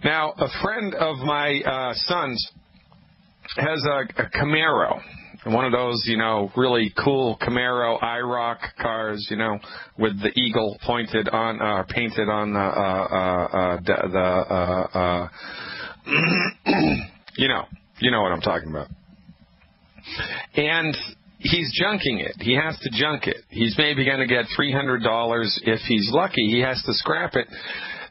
Now, a friend of my son's has a Camaro, one of those, really cool Camaro IROC cars, with the eagle painted on the you know what I'm talking about. And he's junking it. He has to junk it. He's maybe going to get $300 if he's lucky. He has to scrap it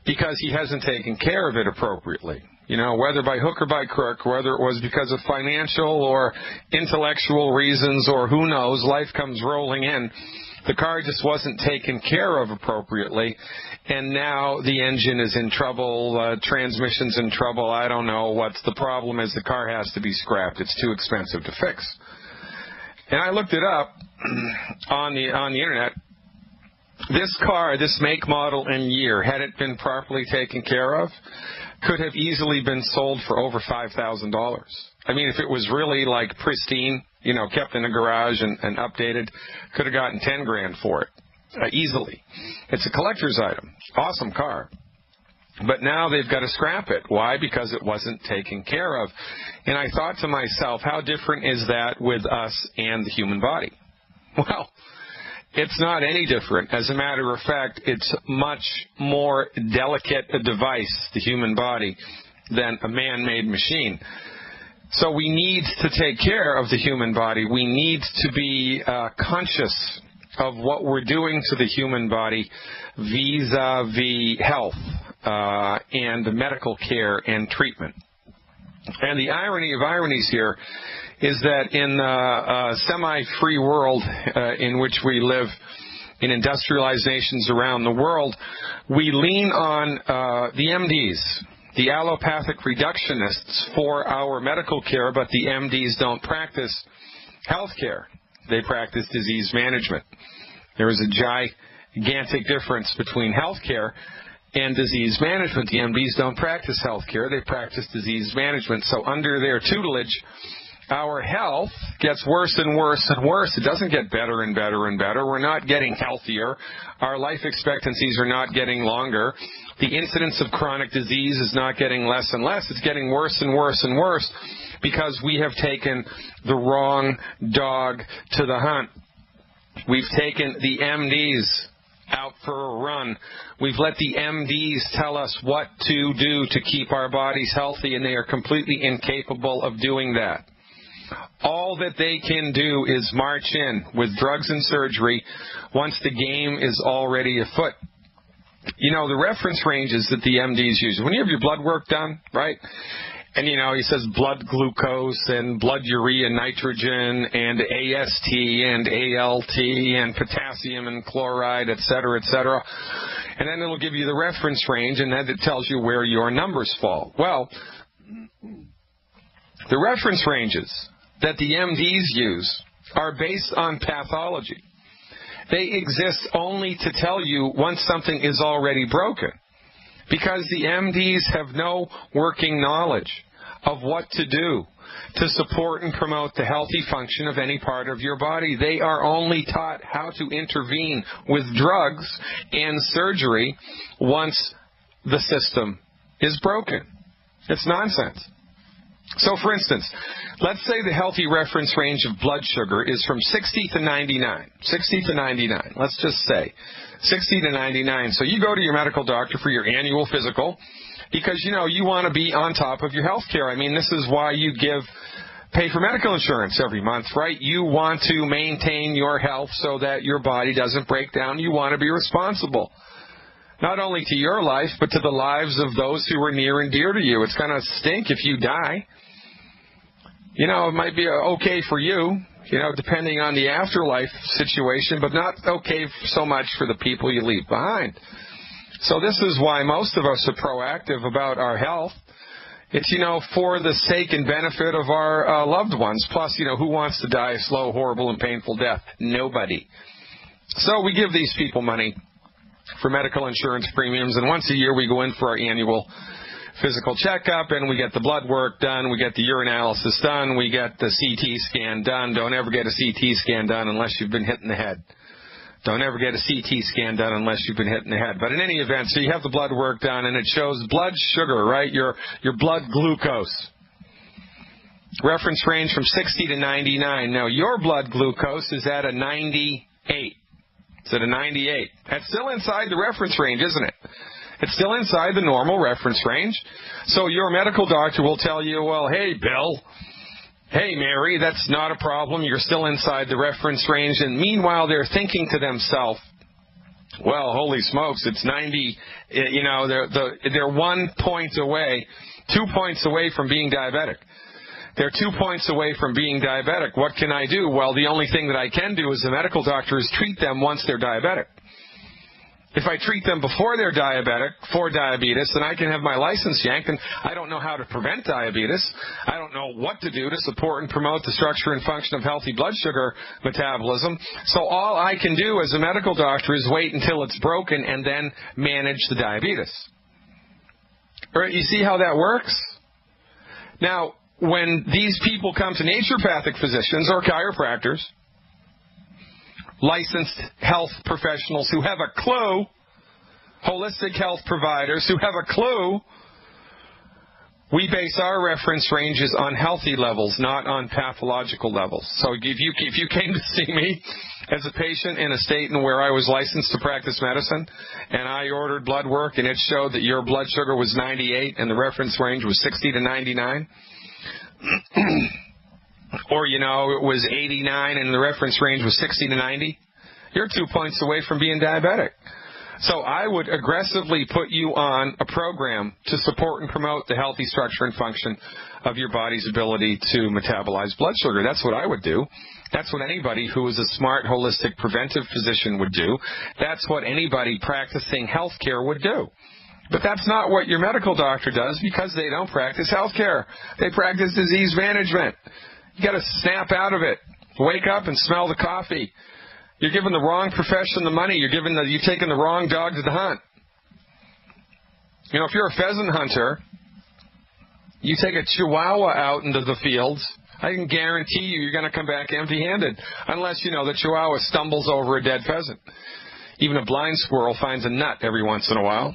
because he hasn't taken care of it appropriately. Whether by hook or by crook, whether it was because of financial or intellectual reasons or who knows, life comes rolling in. The car just wasn't taken care of appropriately, and now the engine is in trouble, transmission's in trouble, I don't know what's the problem is. The car has to be scrapped. It's too expensive to fix. And I looked it up on the internet. This car, this make, model, and year, had it been properly taken care of, could have easily been sold for over $5,000. I mean, if it was really like pristine, kept in a garage and updated, could have gotten $10,000 for it easily. It's a collector's item. Awesome car. But now they've got to scrap it. Why? Because it wasn't taken care of. And I thought to myself, how different is that with us and the human body? Well, it's not any different. As a matter of fact, it's much more delicate a device, the human body, than a man-made machine. So we need to take care of the human body. We need to be conscious of what we're doing to the human body vis-a-vis health and medical care and treatment. And the irony of ironies here is that in the semi-free world in which we live, in industrialized nations around the world, we lean on the MDs, the allopathic reductionists, for our medical care, but the MDs don't practice health care. They practice disease management. There is a gigantic difference between health care and disease management. The MDs don't practice health care. They practice disease management. So under their tutelage, our health gets worse and worse and worse. It doesn't get better and better and better. We're not getting healthier. Our life expectancies are not getting longer. The incidence of chronic disease is not getting less and less. It's getting worse and worse and worse because we have taken the wrong dog to the hunt. We've taken the MDs out for a run. We've let the MDs tell us what to do to keep our bodies healthy, and they are completely incapable of doing that. All that they can do is march in with drugs and surgery once the game is already afoot. The reference ranges that the MDs use, when you have your blood work done, right? And, he says blood glucose and blood urea nitrogen and AST and ALT and potassium and chloride, et cetera, et cetera. And then it'll give you the reference range, and then it tells you where your numbers fall. Well, the reference ranges that the MDs use are based on pathology. They exist only to tell you once something is already broken, because the MDs have no working knowledge of what to do to support and promote the healthy function of any part of your body. They are only taught how to intervene with drugs and surgery once the system is broken. It's nonsense. So, for instance, let's say the healthy reference range of blood sugar is from 60 to 99. 60 to 99. Let's just say 60 to 99. So you go to your medical doctor for your annual physical because, you want to be on top of your health care. I mean, this is why you pay for medical insurance every month, right? You want to maintain your health so that your body doesn't break down. You want to be responsible, not only to your life, but to the lives of those who are near and dear to you. It's going to stink if you die. It might be okay for you, depending on the afterlife situation, but not okay so much for the people you leave behind. So this is why most of us are proactive about our health. It's, for the sake and benefit of our loved ones. Plus, who wants to die a slow, horrible, and painful death? Nobody. So we give these people money for medical insurance premiums, and once a year we go in for our annual physical checkup, and we get the blood work done, we get the urinalysis done, we get the CT scan done. Don't ever get a CT scan done unless you've been hit in the head. Don't ever get a CT scan done unless you've been hit in the head. But in any event, so you have the blood work done, and it shows blood sugar, right, your blood glucose. Reference range from 60 to 99. Now, your blood glucose is at a 98. It's at a 98. That's still inside the reference range, isn't it? It's still inside the normal reference range. So your medical doctor will tell you, well, hey, Bill, hey, Mary, that's not a problem. You're still inside the reference range. And meanwhile, they're thinking to themselves, well, holy smokes, it's 90. You know, they're 1 point away, 2 points away from being diabetic. They're 2 points away from being diabetic. What can I do? Well, the only thing that I can do as a medical doctor is treat them once they're diabetic. If I treat them before they're diabetic for diabetes, then I can have my license yanked, and I don't know how to prevent diabetes. I don't know what to do to support and promote the structure and function of healthy blood sugar metabolism. So all I can do as a medical doctor is wait until it's broken and then manage the diabetes. Right, you see how that works? Now, when these people come to naturopathic physicians or chiropractors, licensed health professionals who have a clue, holistic health providers who have a clue, we base our reference ranges on healthy levels, not on pathological levels. So if you came to see me as a patient in a state in where I was licensed to practice medicine, and I ordered blood work and it showed that your blood sugar was 98 and the reference range was 60 to 99, or, you know, it was 89 and the reference range was 60 to 90, you're 2 points away from being diabetic. So I would aggressively put you on a program to support and promote the healthy structure and function of your body's ability to metabolize blood sugar. That's what I would do. That's what anybody who is a smart, holistic, preventive physician would do. That's what anybody practicing healthcare would do. But that's not what your medical doctor does, because they don't practice healthcare. They practice disease management. You got to snap out of it. Wake up and smell the coffee. You're giving the wrong profession the money. You're taking the wrong dog to the hunt. You know, if you're a pheasant hunter, you take a chihuahua out into the fields, I can guarantee you're going to come back empty-handed, unless, you know, the chihuahua stumbles over a dead pheasant. Even a blind squirrel finds a nut every once in a while.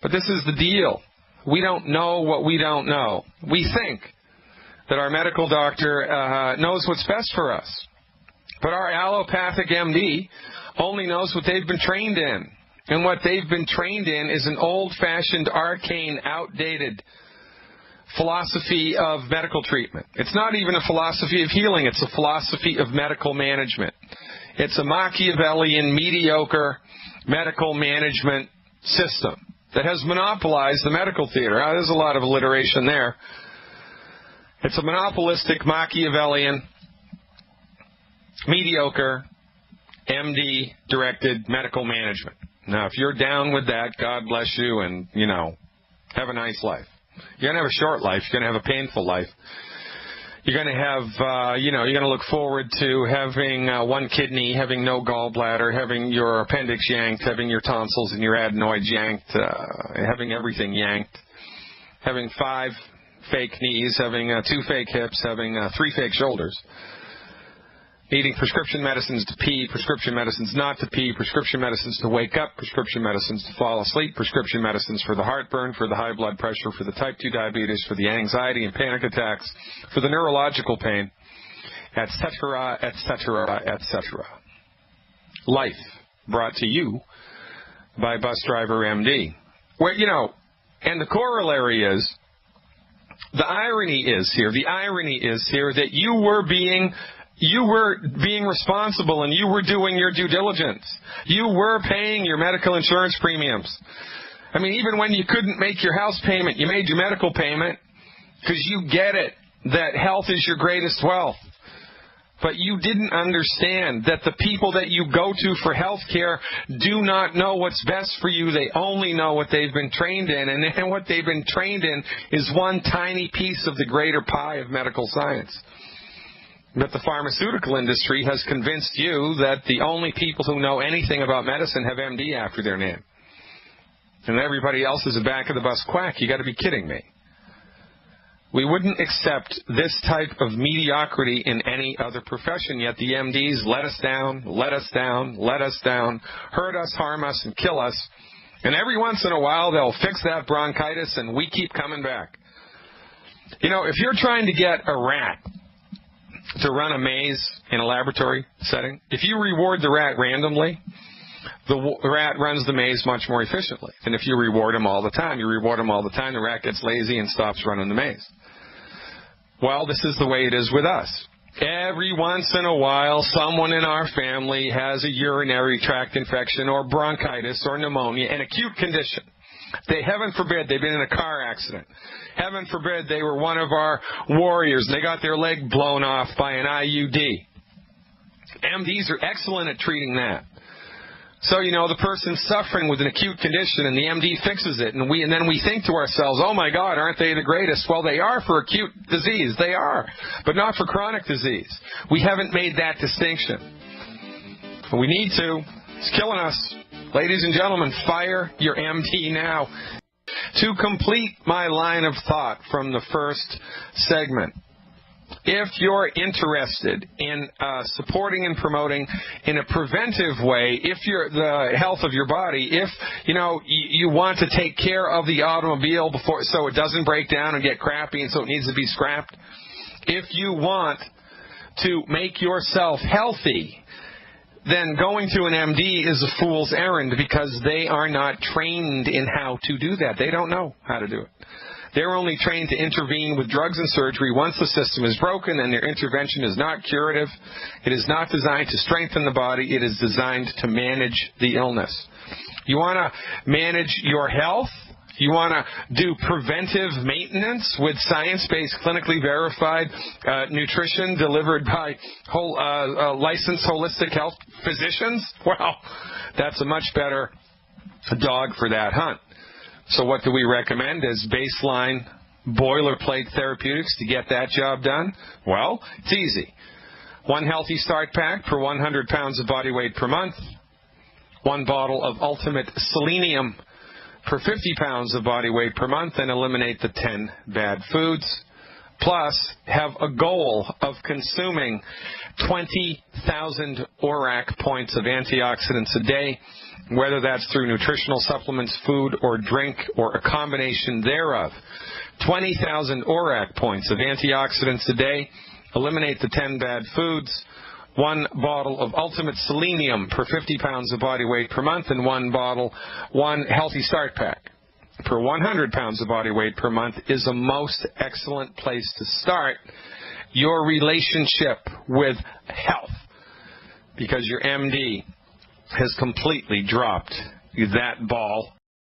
But this is the deal. We don't know what we don't know. We think that our medical doctor knows what's best for us. But our allopathic MD only knows what they've been trained in. And what they've been trained in is an old-fashioned, arcane, outdated philosophy of medical treatment. It's not even a philosophy of healing. It's a philosophy of medical management. It's a Machiavellian, mediocre medical management system that has monopolized the medical theater. Now, there's a lot of alliteration there. It's a monopolistic, Machiavellian, mediocre, MD-directed medical management. Now, if you're down with that, God bless you, and, you know, have a nice life. You're going to have a short life. You're going to have a painful life. You're going to have, you're going to look forward to having one kidney, having no gallbladder, having your appendix yanked, having your tonsils and your adenoids yanked, having everything yanked, having 5 fake knees, having 2 fake hips, having 3 fake shoulders, needing prescription medicines to pee, prescription medicines not to pee, prescription medicines to wake up, prescription medicines to fall asleep, prescription medicines for the heartburn, for the high blood pressure, for the type 2 diabetes, for the anxiety and panic attacks, for the neurological pain, etc., etc., etc. Life brought to you by Bus Driver MD. Well, you know, and the corollary is, the irony is here that you were being responsible, and you were doing your due diligence. You were paying your medical insurance premiums. I mean, even when you couldn't make your house payment, you made your medical payment, because you get it, that health is your greatest wealth. But you didn't understand that the people that you go to for health care do not know what's best for you. They only know what they've been trained in. And what they've been trained in is one tiny piece of the greater pie of medical science. But the pharmaceutical industry has convinced you that the only people who know anything about medicine have MD after their name. And everybody else is a back-of-the-bus quack. You got to be kidding me. We wouldn't accept this type of mediocrity in any other profession, yet the MDs let us down, let us down, let us down, hurt us, harm us, and kill us. And every once in a while, they'll fix that bronchitis, and we keep coming back. You know, if you're trying to get a rat to run a maze in a laboratory setting, if you reward the rat randomly, the rat runs the maze much more efficiently than if you reward him all the time. You reward him all the time, the rat gets lazy and stops running the maze. Well, this is the way it is with us. Every once in a while, someone in our family has a urinary tract infection or bronchitis or pneumonia, an acute condition. Heaven forbid, they've been in a car accident. Heaven forbid, they were one of our warriors and they got their leg blown off by an IUD. MDs are excellent at treating that. So, you know, the person's suffering with an acute condition and the MD fixes it, and then we think to ourselves, oh my God, aren't they the greatest? Well, they are for acute disease. They are, but not for chronic disease. We haven't made that distinction. We need to. It's killing us. Ladies and gentlemen, fire your MD now. To complete my line of thought from the first segment, if you're interested in supporting and promoting in a preventive way, if you're the health of your body, if you want to take care of the automobile before so it doesn't break down and get crappy and so it needs to be scrapped, if you want to make yourself healthy, then going to an MD is a fool's errand because they are not trained in how to do that. They don't know how to do it. They're only trained to intervene with drugs and surgery once the system is broken, and their intervention is not curative. It is not designed to strengthen the body. It is designed to manage the illness. You want to manage your health? You want to do preventive maintenance with science-based, clinically verified nutrition delivered by licensed holistic health physicians? Well, that's a much better dog for that hunt. So what do we recommend as baseline boilerplate therapeutics to get that job done? Well, it's easy. 1 Healthy Start Pack per 100 pounds of body weight per month. 1 bottle of Ultimate Selenium per 50 pounds of body weight per month, and eliminate the 10 bad foods. Plus, have a goal of consuming 20,000 ORAC points of antioxidants a day, whether that's through nutritional supplements, food, or drink, or a combination thereof. 20,000 ORAC points of antioxidants a day, eliminate the 10 bad foods, 1 bottle of Ultimate Selenium per 50 pounds of body weight per month, and 1 Healthy Start Pack per 100 pounds of body weight per month is a most excellent place to start your relationship with health, because your MD has completely dropped that ball